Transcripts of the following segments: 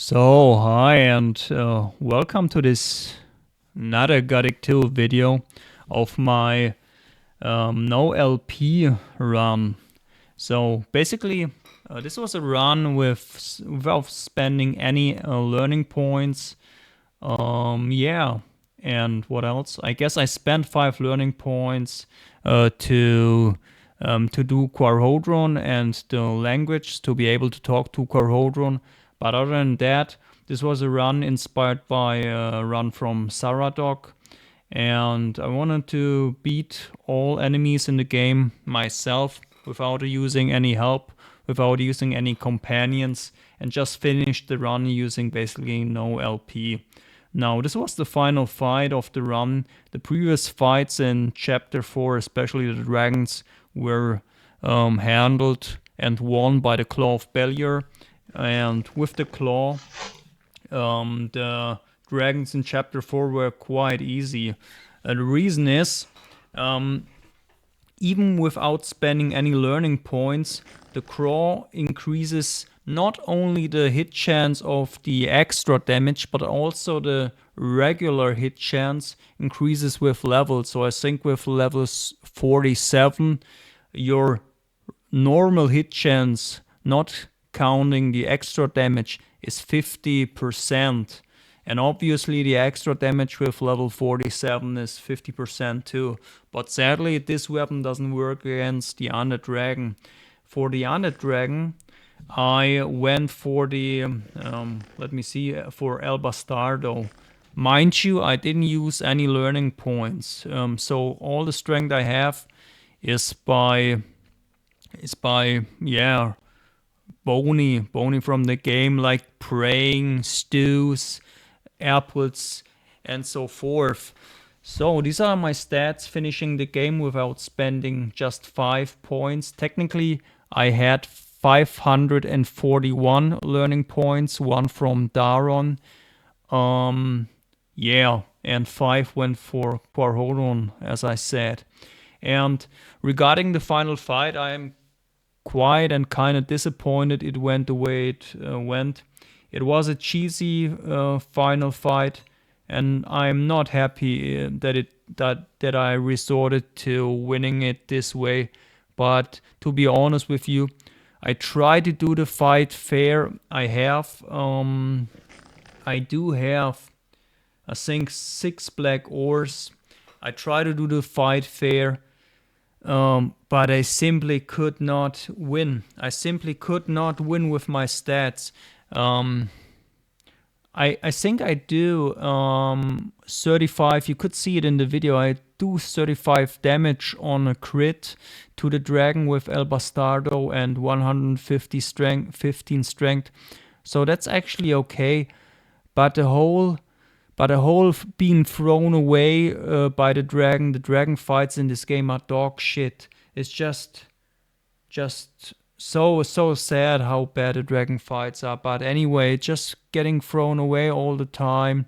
So, hi and welcome to this NotR Gothic 2 video of my no LP run. So basically this was a run without spending any learning points. Yeah, and what else? I guess I spent 5 learning points to do Quarhodron and the language to be able to talk to Quarhodron. But other than that, this was a run inspired by a run from Saradok, and I wanted to beat all enemies in the game myself without using any help, without using any companions, and just finish the run using basically no LP. Now, this was the final fight of the run. The previous fights in Chapter 4, especially the dragons, were handled and won by the Claw of Beliar. And with the claw, the dragons in Chapter 4 were quite easy. The reason is, even without spending any learning points, the claw increases not only the hit chance of the extra damage, but also the regular hit chance increases with levels. So I think with levels 47, your normal hit chance, not counting the extra damage, is 50%. And obviously the extra damage with level 47 is 50% too. But sadly this weapon doesn't work against the Undead Dragon. For the Undead Dragon, I went for the, let me see, for El Bastardo. Mind you, I didn't use any learning points. So all the strength I have is by yeah, bony from the game, like praying, stews, apples, and so forth. So these are my stats finishing the game without spending just 5 points. Technically, I had 541 learning points, 1 from Daron. Yeah, and 5 went for Quarhodron, as I said. And regarding the final fight, I am quite and kind of disappointed it went the way it went. It was a cheesy final fight, and I'm not happy that I resorted to winning it this way. But to be honest with you, I try to do the fight fair. I do have, I think, 6 black ores. I try to do the fight fair. But I simply could not win. I simply could not win with my stats. I think I do 35, you could see it in the video, I do 35 damage on a crit to the dragon with El Bastardo and 150 strength, 15 strength. So that's actually okay. But the whole being thrown away by the dragon fights in this game are dog shit. It's just so sad how bad the dragon fights are. But anyway, just getting thrown away all the time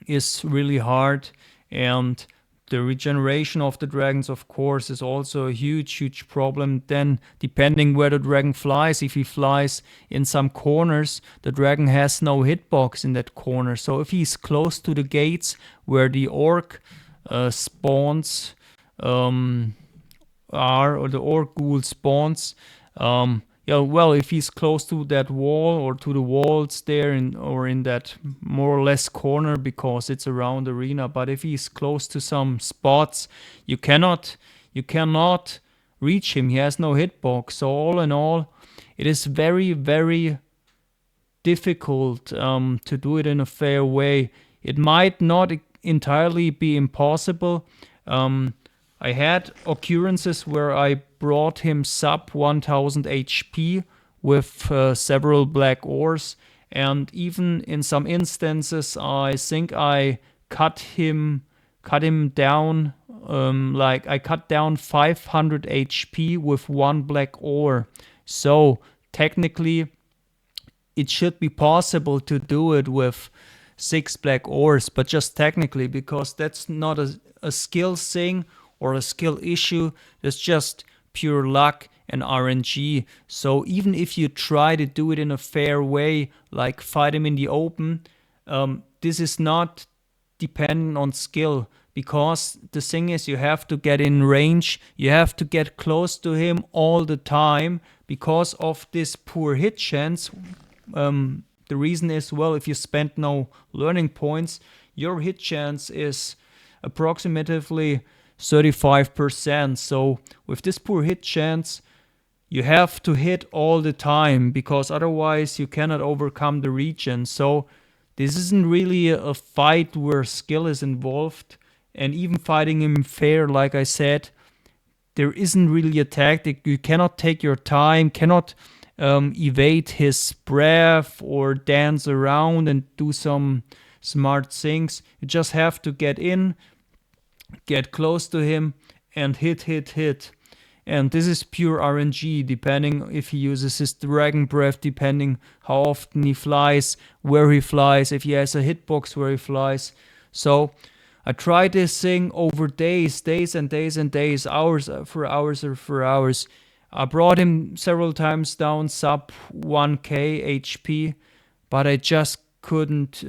is really hard. And the regeneration of the dragons, of course, is also a huge problem. Then, depending where the dragon flies, if he flies in some corners, the dragon has no hitbox in that corner. So if he's close to the gates where the orc spawns, or the orc ghoul spawns, yeah, well, if he's close to that wall or to the walls there or in that more or less corner, because it's around the arena, but if he's close to some spots, you cannot reach him. He has no hitbox. So all in all, it is very difficult to do it in a fair way. It might not entirely be impossible. I had occurrences where I brought him sub 1000 HP with several black ores, and even in some instances I think I cut him down, like I cut down 500 HP with 1 black ore. So technically it should be possible to do it with 6 black ores, but just technically, because that's not a skill thing or a skill issue. It's just pure luck and RNG. So even if you try to do it in a fair way, like fight him in the open, this is not dependent on skill, because the thing is, you have to get in range, you have to get close to him all the time because of this poor hit chance. The reason is, well, if you spend no learning points, your hit chance is approximately 35%. So with this poor hit chance, you have to hit all the time, because otherwise you cannot overcome the regen. So this isn't really a fight where skill is involved, and even fighting him fair, like I said, there isn't really a tactic. You cannot take your time, cannot evade his breath or dance around and do some smart things. You just have to get in, get close to him, and hit. And this is pure RNG, depending if he uses his Dragon Breath, depending how often he flies, where he flies, if he has a hitbox where he flies. So I tried this thing over days and days, hours for hours. I brought him several times down sub 1k HP, but I just couldn't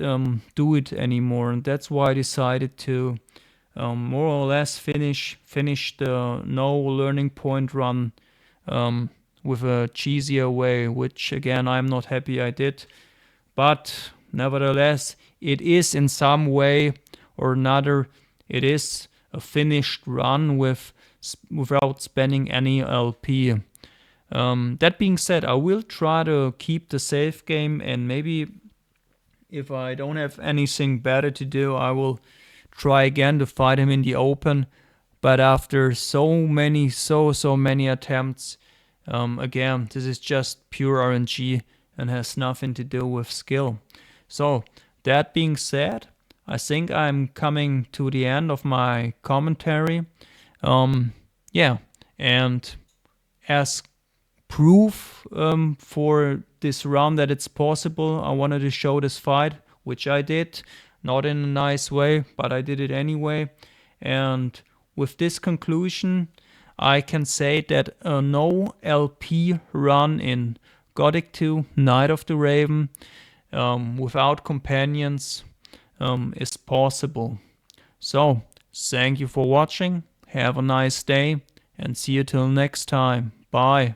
do it anymore, and that's why I decided to more or less finish the no learning point run with a cheesier way, which again I'm not happy I did, but nevertheless it is in some way or another, it is a finished run without spending any LP. That being said, I will try to keep the save game, and maybe if I don't have anything better to do, I will try again to fight him in the open. But after so many attempts, again, this is just pure RNG and has nothing to do with skill. So that being said, I think I'm coming to the end of my commentary. Yeah, and as proof for this run that it's possible, I wanted to show this fight, which I did. Not in a nice way, but I did it anyway. And with this conclusion, I can say that a no LP run in Gothic 2 Night of the Raven without companions is possible. So, thank you for watching, have a nice day, and see you till next time. Bye.